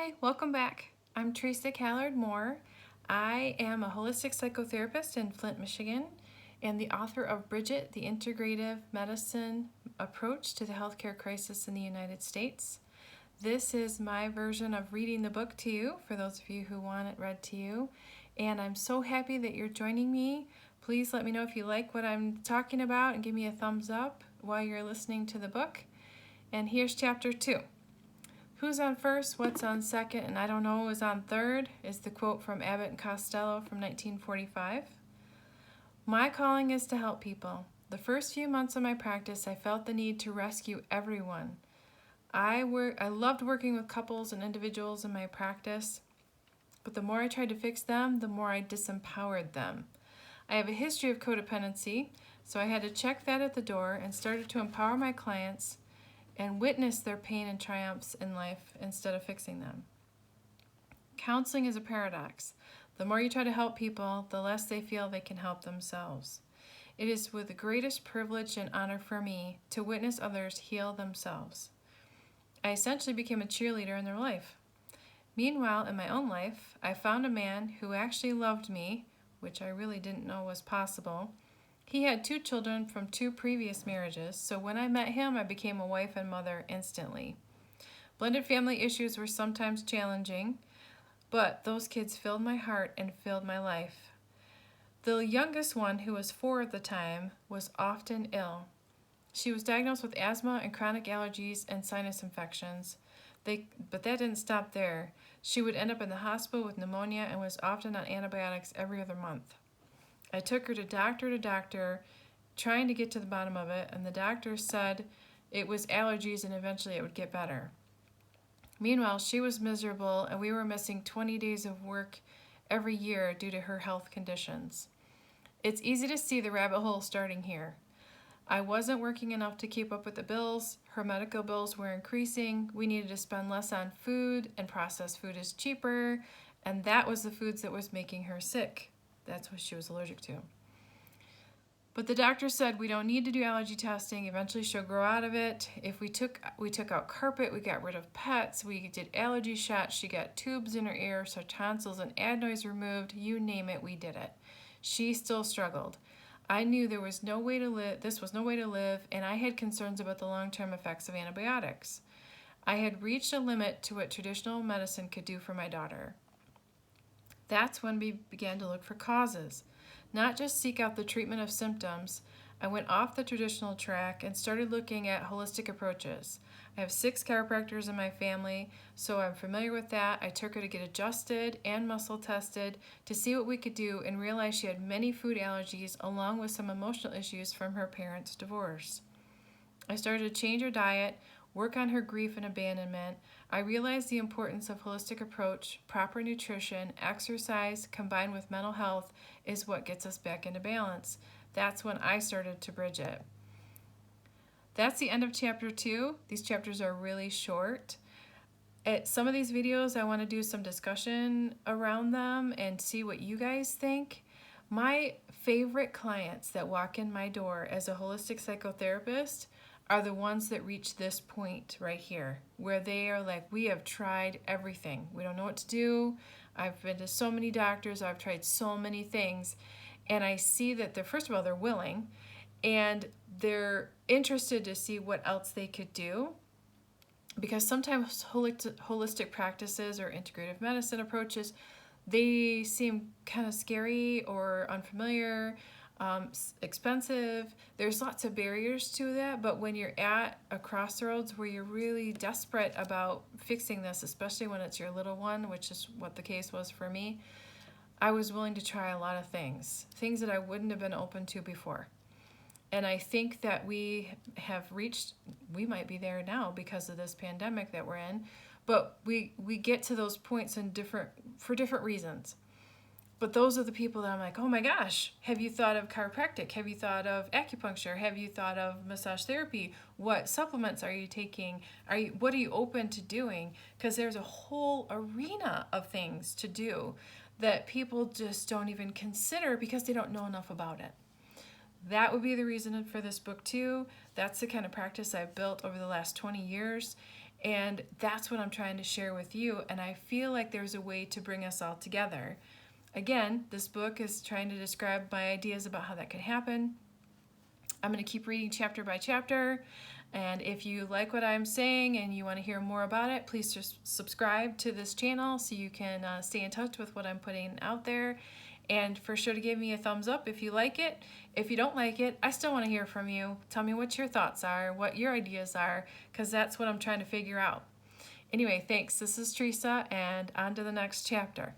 Hi, welcome back. I'm Theresa Callard-Moore. I am a holistic psychotherapist in Flint, Michigan, and the author of BridgeIT, the Integrative Medicine Approach to the Healthcare Crisis in the United States. This is my version of reading the book to you, for those of you who want it read to you. And I'm so happy that you're joining me. Please let me know if you like what I'm talking about and give me a thumbs up while you're listening to the book. And here's chapter 2. Who's on first, what's on second, and I don't know is on third, is the quote from Abbott and Costello from 1945. My calling is to help people. The first few months of my practice, I felt the need to rescue everyone. I loved working with couples and individuals in my practice, but the more I tried to fix them, the more I disempowered them. I have a history of codependency, so I had to check that at the door and started to empower my clients and witness their pain and triumphs in life instead of fixing them. Counseling is a paradox. The more you try to help people, the less they feel they can help themselves. It is with the greatest privilege and honor for me to witness others heal themselves. I essentially became a cheerleader in their life. Meanwhile, in my own life, I found a man who actually loved me, which I really didn't know was possible. He had 2 children from 2 previous marriages, so when I met him, I became a wife and mother instantly. Blended family issues were sometimes challenging, but those kids filled my heart and filled my life. The youngest one, who was 4 at the time, was often ill. She was diagnosed with asthma and chronic allergies and sinus infections, but that didn't stop there. She would end up in the hospital with pneumonia and was often on antibiotics every other month. I took her to doctor, trying to get to the bottom of it, and the doctor said it was allergies and eventually it would get better. Meanwhile, she was miserable, and we were missing 20 days of work every year due to her health conditions. It's easy to see the rabbit hole starting here. I wasn't working enough to keep up with the bills. Her medical bills were increasing. We needed to spend less on food, and processed food is cheaper, and that was the foods that was making her sick. That's what she was allergic to. But the doctor said we don't need to do allergy testing. Eventually she'll grow out of it. If we took out carpet, we got rid of pets, we did allergy shots, she got tubes in her ears, her tonsils and adenoids removed, you name it, we did it. She still struggled. I knew there was no way to live, this was no way to live, and I had concerns about the long-term effects of antibiotics. I had reached a limit to what traditional medicine could do for my daughter. That's when we began to look for causes, not just seek out the treatment of symptoms. I went off the traditional track and started looking at holistic approaches. I have 6 chiropractors in my family, so I'm familiar with that. I took her to get adjusted and muscle tested to see what we could do, and realized she had many food allergies along with some emotional issues from her parents' divorce. I started to change her diet, work on her grief and abandonment. I realized the importance of holistic approach, proper nutrition, exercise combined with mental health is what gets us back into balance. That's when I started to bridge it. That's the end of chapter 2. These chapters are really short. At some of these videos, I want to do some discussion around them and see what you guys think. My favorite clients that walk in my door as a holistic psychotherapist are the ones that reach this point right here, where they are like, we have tried everything. We don't know what to do. I've been to so many doctors. I've tried so many things. And I see that first of all, they're willing, and they're interested to see what else they could do. Because sometimes holistic practices or integrative medicine approaches, they seem kind of scary or unfamiliar, expensive. There's lots of barriers to that, but when you're at a crossroads where you're really desperate about fixing this, especially when it's your little one, which is what the case was for me, I was willing to try a lot of things that I wouldn't have been open to before. And I think that we might be there now because of this pandemic that we're in, but we get to those points for different reasons. But those are the people that I'm like, oh my gosh, have you thought of chiropractic? Have you thought of acupuncture? Have you thought of massage therapy? What supplements are you taking? What are you open to doing? Because there's a whole arena of things to do that people just don't even consider because they don't know enough about it. That would be the reason for this book too. That's the kind of practice I've built over the last 20 years. And that's what I'm trying to share with you. And I feel like there's a way to bring us all together. Again, this book is trying to describe my ideas about how that could happen. I'm going to keep reading chapter by chapter. And if you like what I'm saying and you want to hear more about it, please just subscribe to this channel so you can stay in touch with what I'm putting out there. And for sure to give me a thumbs up if you like it. If you don't like it, I still want to hear from you. Tell me what your thoughts are, what your ideas are, because that's what I'm trying to figure out. Anyway, thanks. This is Theresa, and on to the next chapter.